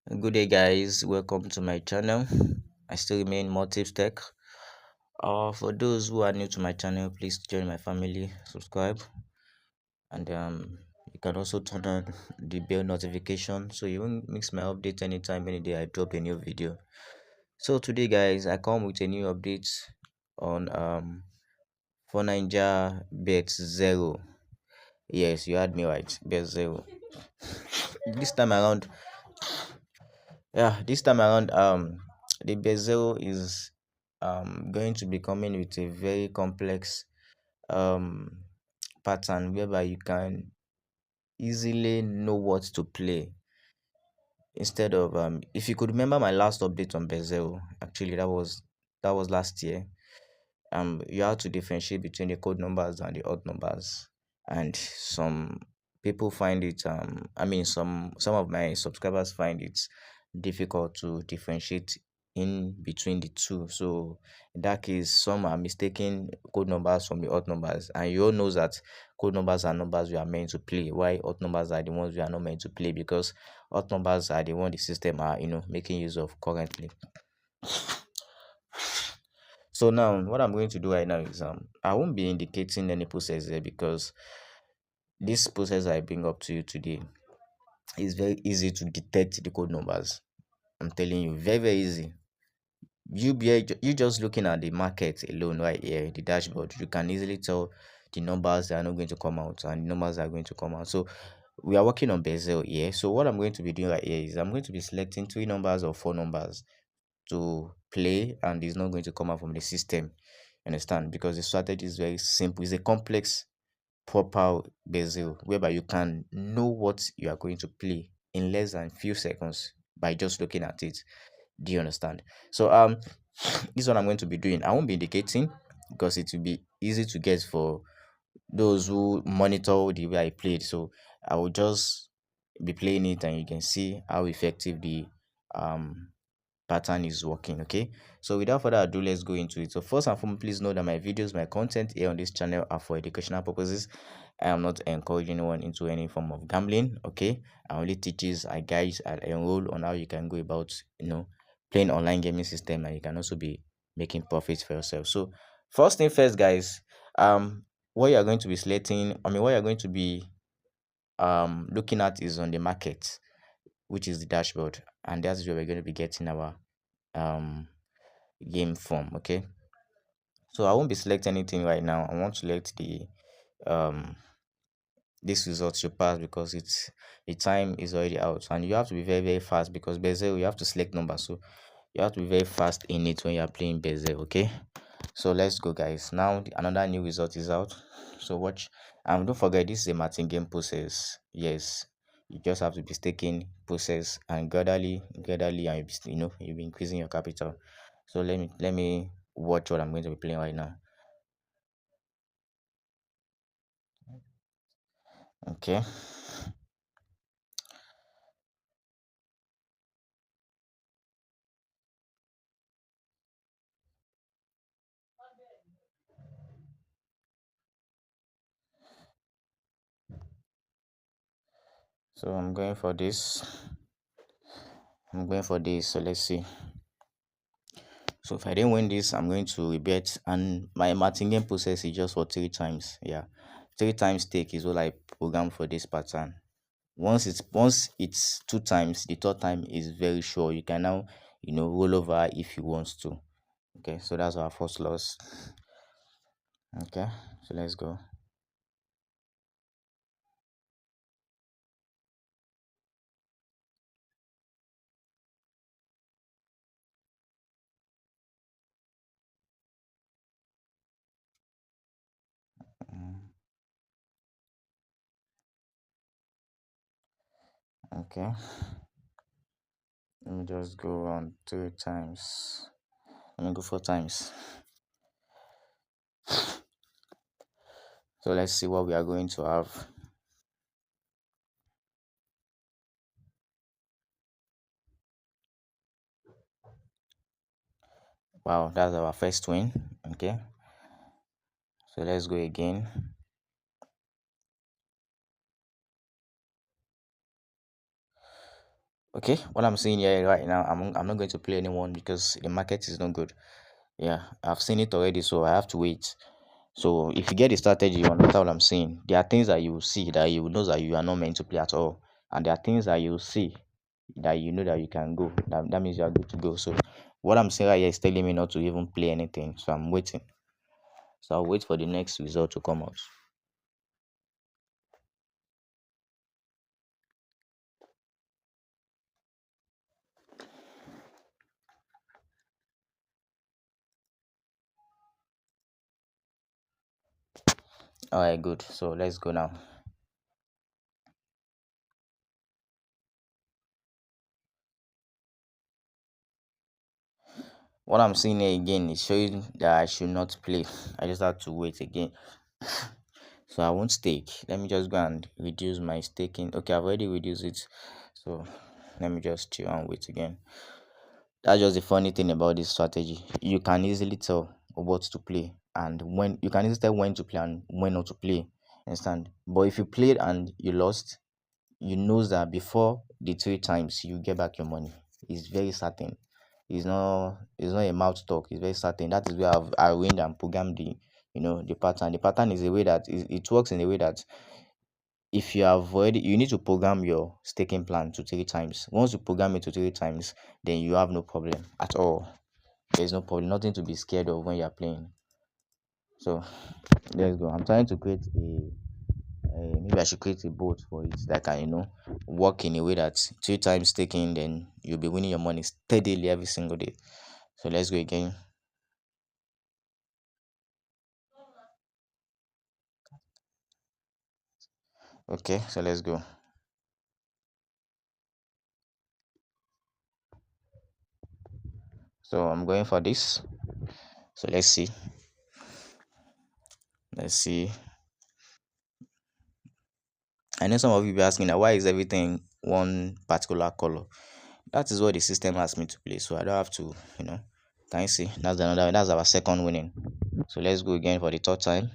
Good day, guys. Welcome to my channel. I still remain Motives Tech. For those who are new to my channel, please join my family, subscribe, and you can also turn on the bell notification so you won't miss my updates anytime, any day I drop a new video. So today, guys, I come with a new update on MENTORSHIP BET0. Yes, you heard me right, BET0. This time around, the Betzero is going to be coming with a very complex um pattern whereby you can easily know what to play instead of if you could remember my last update on Betzero, actually that was last year. You have to differentiate between the code numbers and the odd numbers, and some people find it some of my subscribers find it difficult to differentiate in between the two. So in that case, some are mistaking code numbers from the odd numbers, and you all know that code numbers are numbers we are meant to play, while odd numbers are the ones we are not meant to play, because odd numbers are the one the system are making use of currently. So now what I'm going to do right now is I won't be indicating any process there, because this process I bring up to you today is very easy to detect the code numbers. I'm telling you, very very easy. You just looking at the market alone right here, the dashboard, you can easily tell the numbers that are not going to come out and the numbers that are going to come out. So we are working on Bezel here. So what I'm going to be doing right here is I'm going to be selecting three numbers or four numbers to play, and it's not going to come out from the system. Understand? Because the strategy is very simple. It's a complex proper Bezel whereby you can know what you are going to play in less than few seconds by just looking at it. Do you understand? So this is what I'm going to be doing. I won't be indicating because it will be easy to get for those who monitor the way I played. So I will just be playing it, and you can see how effective the um pattern is working. Okay, so without further ado, let's go into it. So first and foremost, please know that my videos, my content here on this channel are for educational purposes. I am not encouraging anyone into any form of gambling. Okay, I only teaches, I guide, I enroll on how you can go about playing online gaming system, and you can also be making profits for yourself. So first thing first, guys, what you are going to be selecting, what you are going to be looking at is on the market, which is the dashboard, and that's where we're going to be getting our um game from. Okay, so I won't be selecting anything right now. I want to select the um this result should pass, because it's the time is already out, and you have to be very very fast, because Bezel you have to select numbers, so you have to be very fast in it when you are playing Bezel. Okay, so let's go, guys. Now another new result is out, so watch. Don't forget, this is a martingale process. Yes, you just have to be staking process, and gradually, and you'll be increasing your capital. So let me watch what I'm going to be playing right now. Okay, so I'm going for this, so let's see. So if I didn't win this, I'm going to rebet, and my martingale process is just for 3 times. Yeah, 3 times take is what I program for this pattern. Once it's 2 times, the third time is very sure. You can now roll over if you want to. Okay, so that's our first loss. Okay, so let's go. Mm, okay, let me just go on 3 times. Let me go 4 times. So let's see what we are going to have. Wow, that's our first win. Okay, so let's go again. Okay, what I'm saying here right now, I'm not going to play anyone because the market is not good. Yeah, I've seen it already, so I have to wait. So if you get the strategy, you understand what I'm saying. There are things that you will see that you will know that you are not meant to play at all, and there are things that you will see that you know that you can go. That means you are good to go. So what I'm saying right here is telling me not to even play anything. So I'm waiting. So I'll wait for the next result to come out. All right, good. So let's go now. What I'm seeing here again is showing that I should not play. I just have to wait again. So I won't stake. Let me just go and reduce my staking. Okay, I've already reduced it. So let me just chill and wait again. That's just the funny thing about this strategy. You can easily tell what to play and when you can easily tell when to play and when not to play. Understand? But if you played and you lost, you know that before the three times you get back your money. It's very certain. It's not a mouth talk, it's very certain. That is where I've arranged and programmed the pattern. The pattern is a way that it works in a way that if you have already you need to program your staking plan to three times. Once you program it to three times, then you have no problem at all. There's no problem, nothing to be scared of when you're playing. So let's go. I'm trying to create maybe I should create a bot for it that can work in a way that two times taking, then you'll be winning your money steadily every single day. So let's go again. Okay, so let's go. So I'm going for this. So let's see. I know some of you be asking now, why is everything one particular color? That is what the system asked me to play, so I don't have to, can you see? That's our second winning. So let's go again for the third time.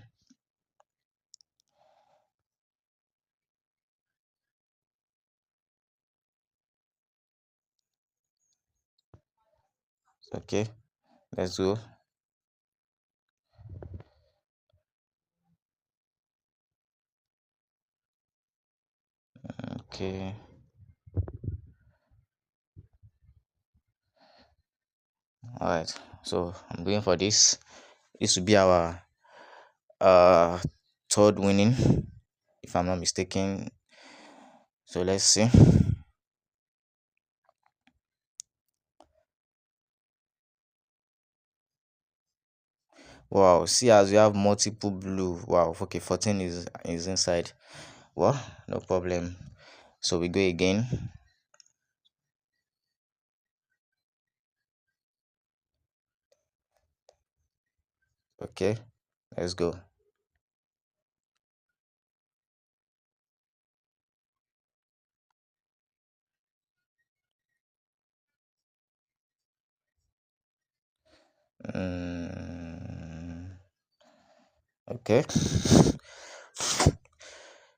Okay, let's go. Okay. All right. So I'm going for this. This will be our uh third winning, if I'm not mistaken. So let's see. Wow, see, as we have multiple blue. Wow, okay, 14 is inside. Well, no problem. So we go again. Okay, let's go. Mm, okay.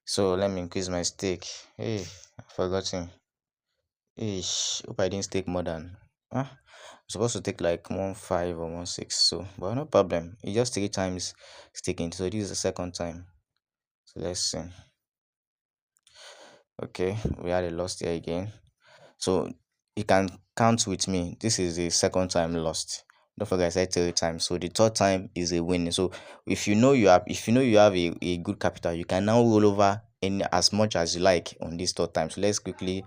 So let me increase my stake. Hey, I forgotten. Ish, hope I didn't stake more than. I'm supposed to take like 1.5 or 1.6. So, but no problem. It's just three times staking. So this is the second time. So let's see. Okay, we had a loss here again. So you can count with me. This is the second time lost. Don't forget I said three times. So the third time is a win. So if you know you have a good capital, you can now roll over in as much as you like on this third time. So let's quickly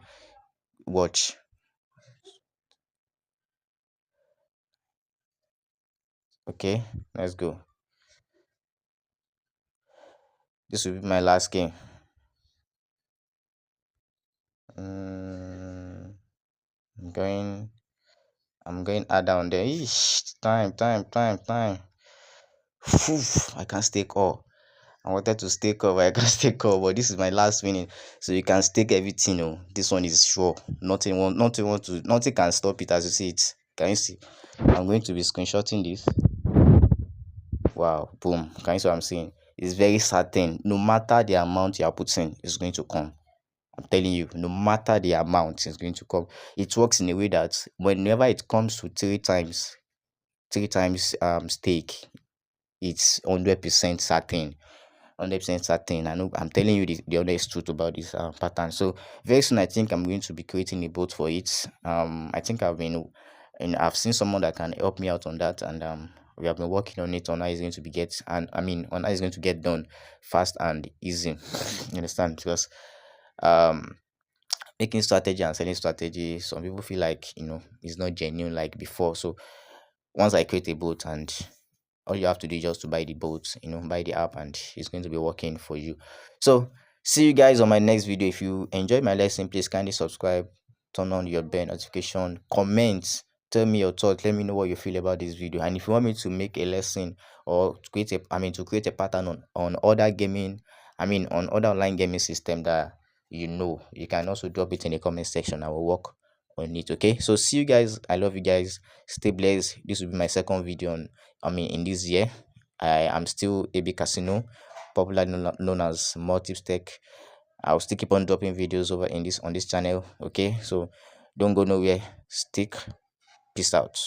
watch. Okay, let's go. This will be my last game. Mm, I'm going. I'm going add down there. Eesh, time. Phew, I can't stake all. I wanted to stake all, but I can't stake all. But this is my last winning, so you can stake everything. Oh, this one is sure. Nothing can stop it as you see it. Can you see? I'm going to be screenshotting this. Wow, boom. Can you see what I'm saying? It's very certain. No matter the amount you are putting, it's going to come. I'm telling you, no matter the amount, it's going to come. It works in a way that whenever it comes to three times stake, it's 100% certain. 100% certain. I know I'm telling you the honest truth about this pattern. So very soon, I think I'm going to be creating a bot for it. I think I've been, and I've seen someone that can help me out on that, and we have been working on it on how it's going to be get, and I mean on how it's going to get done fast and easy. You understand? Because um making strategy and selling strategy, some people feel like it's not genuine like before. So once I create a bot, and all you have to do is just to buy the boat, buy the app, and it's going to be working for you. So see you guys on my next video. If you enjoyed my lesson, please kindly subscribe, turn on your bell notification, comment, tell me your thoughts, let me know what you feel about this video. And if you want me to make a lesson, or to create a pattern on other gaming, on other online gaming system that you can also drop it in the comment section. I will work on it. Okay, so see you guys. I love you guys. Stay blessed. This will be my second video in this year. I am still AB Casino, popularly known as Multips Tech. I'll still keep on dropping videos over in this on this channel. Okay, so don't go nowhere. Stick. Peace out.